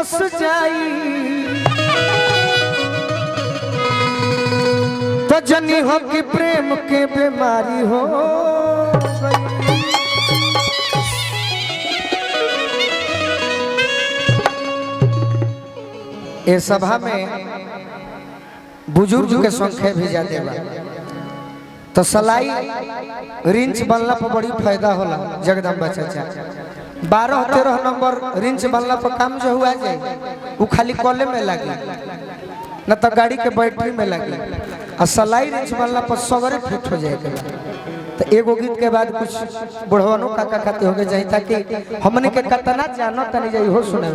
बस जाई तो जनी हो कि प्रेम के बीमारी हो गई। ये सभा में बुजुर्ग के संख्या भी ज्यादा बा तो सलाई रिंच बनला पर बड़ी फायदा होला। जगदम्बा चाचा 12-13 नंबर रिंच बनला पर काम जो हुआ जाए वो खाली कॉले में लगे न तो गाड़ी के बैटरी में लगे और सलाई रिंच बनला पर सगरे फिट हो जाएगा। तो एगो गीत के बाद कुछ बुढ़वनों काका खाते होगे जाए ताकि हमने के कतना जानो तनी जाई हो सुने।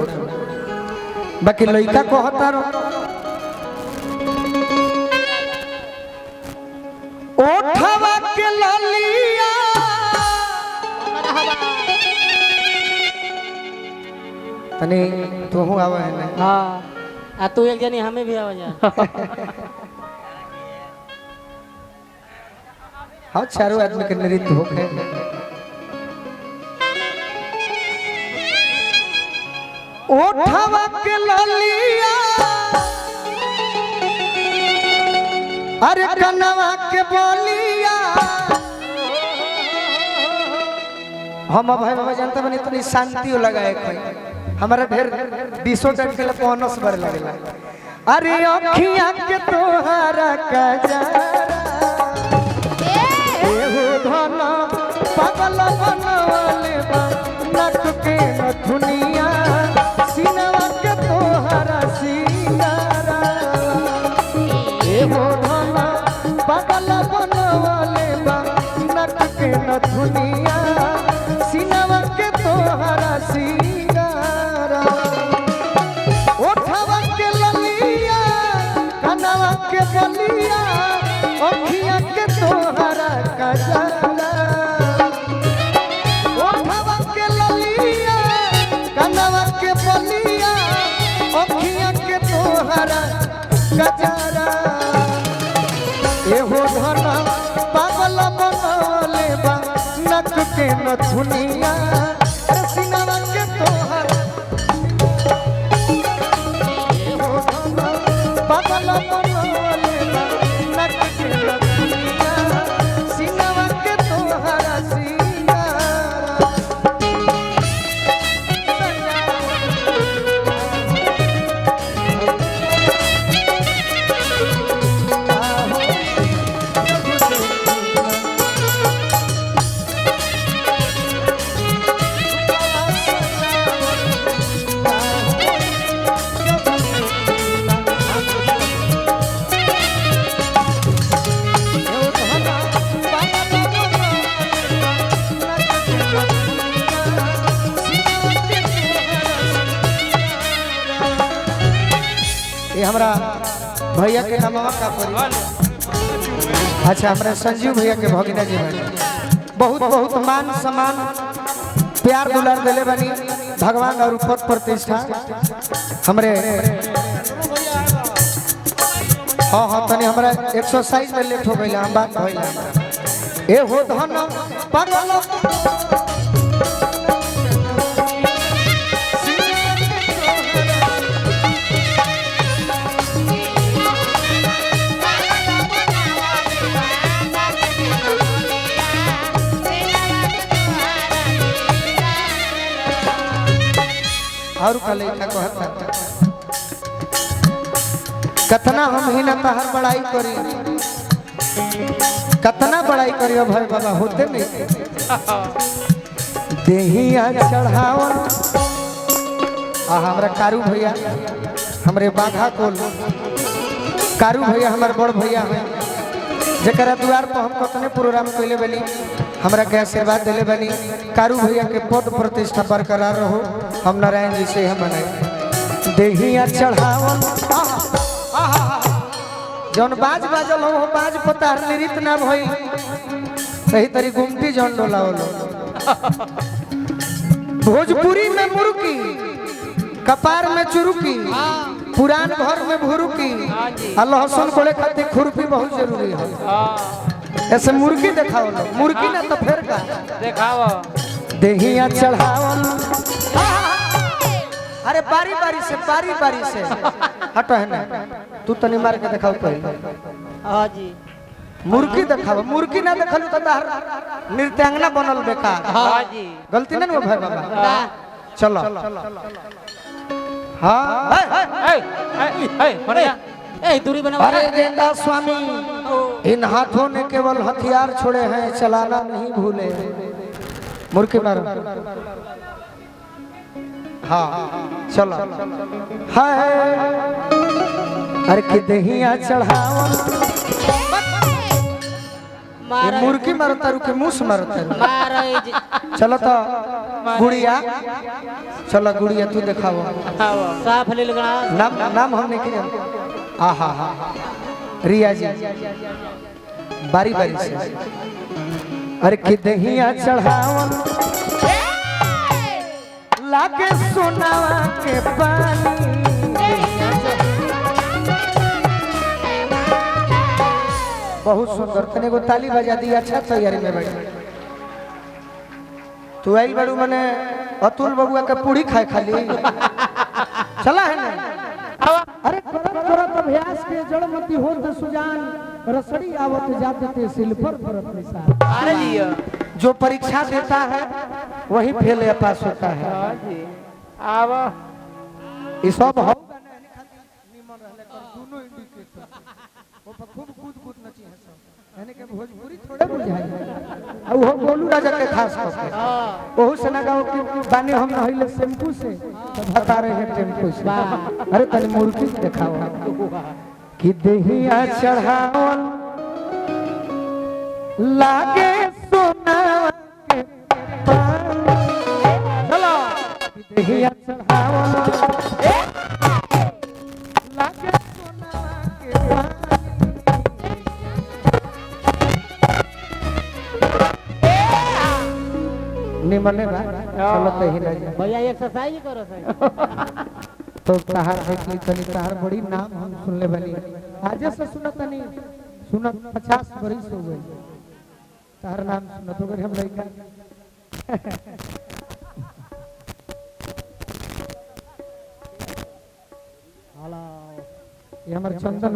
बाकी लइका कहता रहो ओठवा के ललिया तनी तू हूं आवे है ना। हां आ तू एक जनी हमें भी आवा जा। हाँ चारों आदमी के नृत्य होके ओठवा के ललिया अरे कनवा के बोलिया हम भाई बाबा जानते बनी इतनी शांति लगाए कोई हमारा ढेर डिसो टाइम के लिए बोनस बर लगेला। अरे अखियां के तोहरा कजरा एहो धन पागल बनवाले बा नक के नथुनिया सीनवा के तोहरा सिंगारा एहो धन पागल बनवाले बा नक के नथुनिया सीनवा के तोहरा सिंगारा ओठवा के ललिया कनवा के बलिया अखियां के तोहरा कजरा ओठवा के ललिया कनवा के बलिया अखियां के तोहरा कजरा एहो धन पागल बनवले बा नक के नथुनिया सीनवा के तोहरा एहो धन पागल बनवले बा नक के नथुनिया सीनवा के तोहरा सिंगारा। ये हमारा भैया के नामवा का पड़ी। अच्छा हमारे संजीव भैया के भगिना जी बनी बहुत बहुत मान सम्मान प्यार दुलार दिले बनी भगवान और पद प्रतिष्ठा हमरे। हाँ हाँ तनी हमारा एक्सरसाइज में लेट हो गई हम बात भइला ए हो धन पागल और कल कहता कतना हम ही ना तहर बड़ाई करी कतना बड़ाई करियो भाई बाबा होते नहीं देहिया चढ़ावन आ हमरा कारू भैया हमरे बाघा कोल कारू भैया हमार बड़ भैया है जरा द्वार पर हम कतने प्रोग्राम कैले बनी हमरा के आशीर्वाद दिले बनी। कारू भैया के पद प्रतिष्ठा बरकरार रहो हम नारायण जी से हम मनाए देहिया चढ़ावन जौन बाज बाजल हो बाज पतार निरित ना भई सही तरी गुमटी जौन डोलावलो भोजपुरी में मुर्की कपार में चुरुकी पुरान घर में भुरुकी और लहसुन कोड़े खातिर खुरपी बहुत जरूरी है। ऐसे मुर्गी दिखाओ मुर्गी ना तो फिर का दिखाओ देहिया चढ़ावन अरे बारी बारी से हटो है ना तू तनी मार के दिखाओ पहले हाँ जी मुर्गी दिखाओ मुर्गी ना देखल तो तार नृत्यांगना बनल बेकार हाँ जी गलती ना भाई बाबा ना चलो हाँ ए दूरी बना अरे गेंदा स्वामी इन हाथों ने केवल हथियार छोड़े हैं चलाना नहीं भूले मुर्गी मारो हाँ चलो हाय अरे कि दहिया चढ़ावल मार मुर्गी मारता रुके मुंह मारता मार चलो तो गुड़िया चलो गुड़िया तू दिखाओ साफ ले लगना नाम हमने की आहा हा रिया जी बारी से अरे कि दहिया चढ़ावल लागे सोनावा के पानी बहुत सुंदर तने को ताली बजा दी अच्छा तैयारी में बैठ तू आई बड़ू मने अतुल बबुआ के पूरी खाए खाली चला है ना अरे करत अभ्यास के जड़मती होत सुजान रसड़ी आवत जाते सिल्फर परत निशान अरे जी जो परीक्षा देता है वही फेल या पास होता है हाँ जी आवा ये सब हो निमन रहले कर दोनों इंडिकेटर वो पर खूब कूद नची है सब यानी कि भोजपुरी थोड़े बुझाई अब वो गोलू राजा के खास करके हाँ ओहू से ना गाओ कि बाने हम नहिले शैम्पू से तो बता रहे हैं टेम्पू से अरे तनी मुर्गी दिखाओ कि दहिया चढ़ावल लागे सोना के पान चलो कि दहिया चढ़ावल लागे सोना के पान निमने बा चलो तो ही रह भैया एक्सरसाइज करो सही तो तहार देख ली तनी तहार बड़ी नाम हम सुन ले बनी आजे से सुनत तनी सुनत 50 बरिस हो गई तहार नाम सुनत हो गए हम लइका ये हमर चंदन